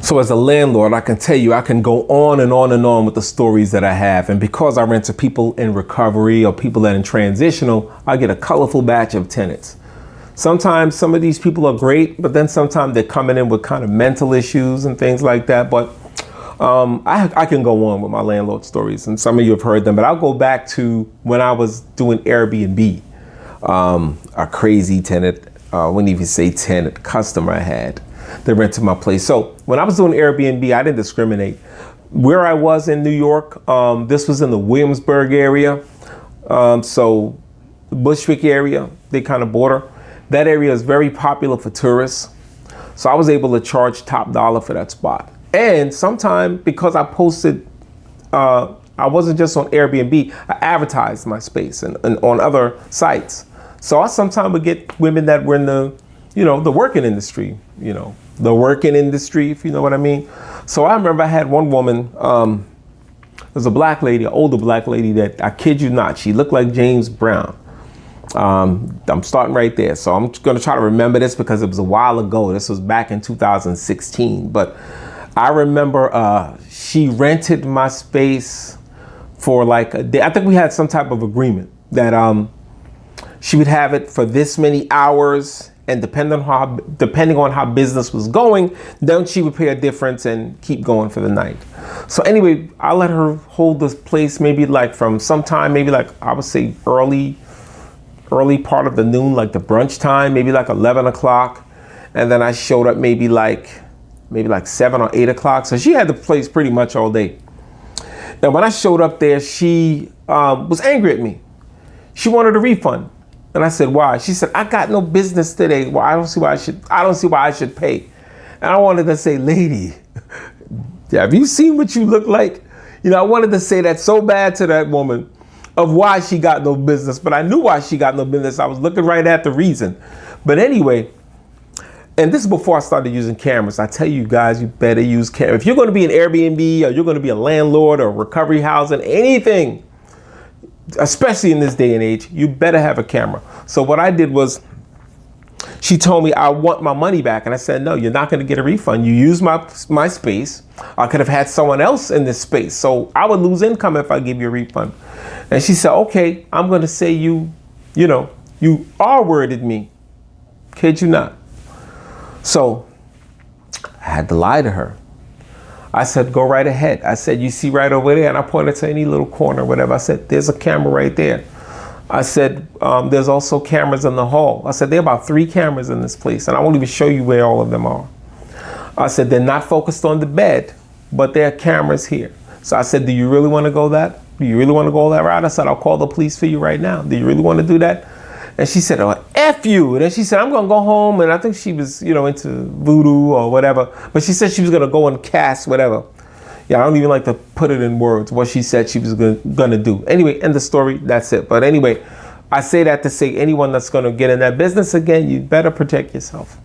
So as a landlord, I can tell you, I can go on and on and on with the stories that I have. And because I rent to people in recovery or people that are in transitional, I get a colorful batch of tenants. Sometimes some of these people are great, but then sometimes they're coming in with kind of mental issues and things like that. But I can go on with my landlord stories, and some of you have heard them, but I'll go back to when I was doing Airbnb. A crazy tenant, I wouldn't even say tenant, customer I had. They rented my place. So when I was doing Airbnb, I didn't discriminate. Where I was in New York, this was in the Williamsburg area. So the Bushwick area, they kind of border. That area is very popular for tourists. So I was able to charge top dollar for that spot. And sometimes because I posted, I wasn't just on Airbnb, I advertised my space and on other sites. So I sometimes would get women that were in the, the working industry, the working industry, if you know what I mean. So I remember I had one woman, it was a black lady, an older black lady that, I kid you not, she looked like James Brown. I'm starting right there. So I'm going to try to remember this because it was a while ago. This was back in 2016. But I remember she rented my space for like a day. I think we had some type of agreement that she would have it for this many hours, and depending on how business was going, then she would pay a difference and keep going for the night. So anyway, I let her hold this place maybe like from sometime, maybe like I would say early part of the noon, like the brunch time, maybe like 11 o'clock. And then I showed up maybe like 7 or 8 o'clock. So she had the place pretty much all day. Now, when I showed up there, she was angry at me. She wanted a refund. And I said, why? She said, I got no business today. Well, I don't see why I should pay. And I wanted to say, lady, have you seen what you look like? I wanted to say that so bad to that woman of why she got no business, but I knew why she got no business. I was looking right at the reason. But anyway, and this is before I started using cameras. I tell you guys, you better use cameras. If you're going to be an Airbnb or you're going to be a landlord or recovery housing, anything, especially in this day and age, you better have a camera. So what I did was, she told me, I want my money back. And I said, no, you're not going to get a refund. You used my space. I could have had someone else in this space. So I would lose income if I give you a refund. And she said, okay, I'm going to say you R-worded me. Kid you not. So I had to lie to her. I said, go right ahead. I said, you see right over there? And I pointed to any little corner, whatever. I said, there's a camera right there. I said, there's also cameras in the hall. I said, there are about 3 cameras in this place, and I won't even show you where all of them are. I said, they're not focused on the bed, but there are cameras here. So I said, do you really want to go that? Do you really want to go that route? I said, I'll call the police for you right now. Do you really want to do that? And she said, oh, F you. And then she said, I'm going to go home. And I think she was, into voodoo or whatever. But she said she was going to go and cast whatever. Yeah, I don't even like to put it in words, what she said she was going to do. Anyway, end the story. That's it. But anyway, I say that to say anyone that's going to get in that business again, you better protect yourself.